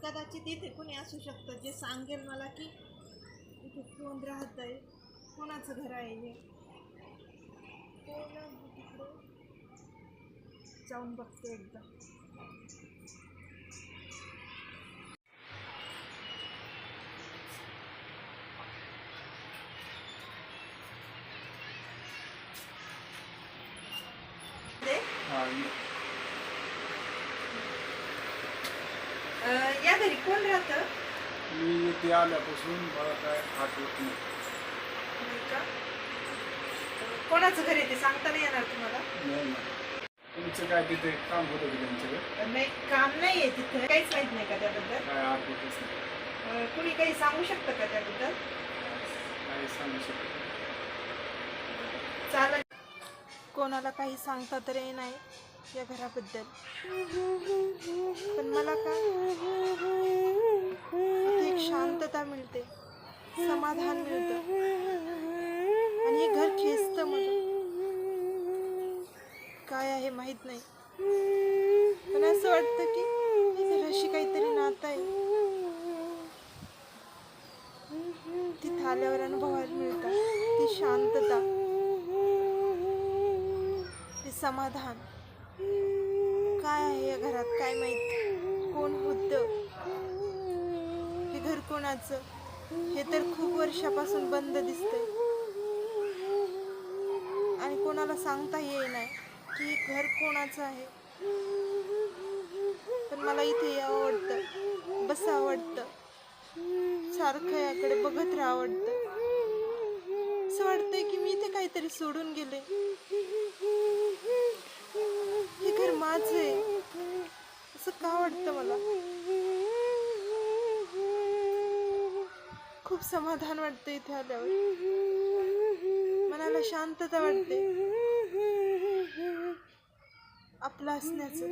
कदाचित इथे कोणी असू शकतं जे सांगेल मला की इथे कोण राहत आहे, कोणाचं घर आहे हे. तिकडे जाऊन बघते एकदा. या घरी कोण राहतं? मी इथे आल्यापासून मला काय आठवत नाही. का? कोणाचं घर आहे ते सांगता नाही येणार तुम्हाला? नाही ना. तुमचं काय तिथे काम होतं की त्यांच्याकडे? नाही, काम नाही आहे तिथे. काहीच माहित नाही का त्याबद्दल? काय आठवतच नाही. कुणी काही सांगू शकतं का त्याबद्दल? काय सांगू शकतो? चालेल. कोणाला काही सांगता तरी नाही या घराबद्दल, पण मला का इथे एक शांतता मिळते, समाधान मिळतं आणि हे घर खेचतं मला. काय आहे माहित नाही, पण असं वाटतं की इथे घराशी काहीतरी नातं आहे. तिथं आल्यावर अनुभवायला मिळतं ती शांतता, ते समाधान. काय आहे या घरात काय माहित, कोण होतं, हे घर कोणाचं हे तर खूप वर्षापासून बंद दिसतंय आणि कोणाला सांगता येईना की हे घर कोणाचं आहे. पण मला इथे यावं आवडतं, बसावं आवडतं, सारखं याकडे बघत राहावं आवडतं. असं वाटतंय की मी इथे काहीतरी सोडून गेले, हे घर माझं आहे असं का वाटतं मला. खूप समाधान वाटतं इथे आल्यावर, मनाला शांतता वाटते आपलं असण्याचं.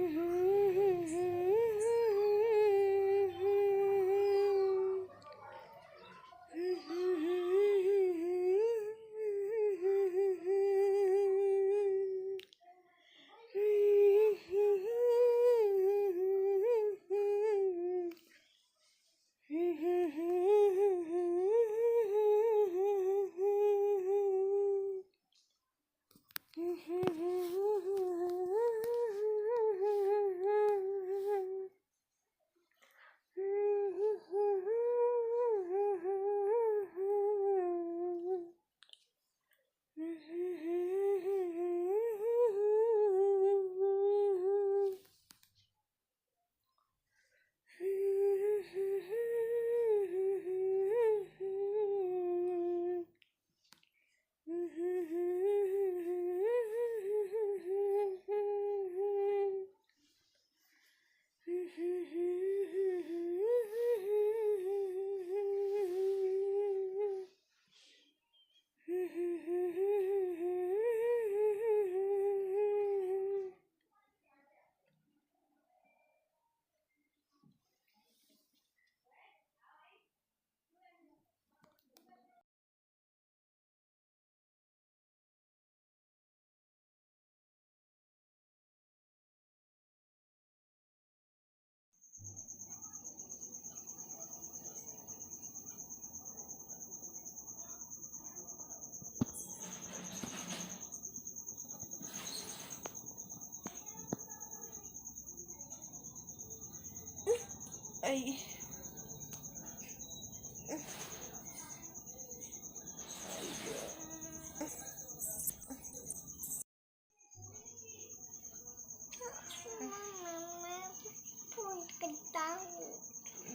आई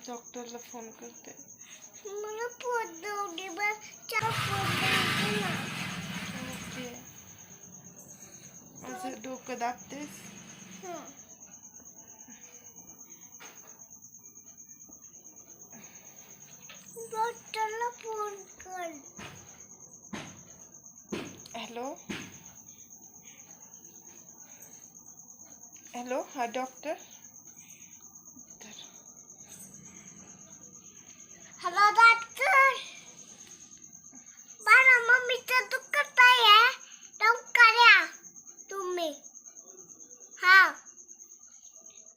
डॉक्टरला फोन करते. मला पोट दुखते बस, चला पोट दुखते ना. ओके, माझं डोकं दाबतेस. डॉक्टरला फोन कर. हॅलो हॅलो, हा डॉक्टर. Hello doctor.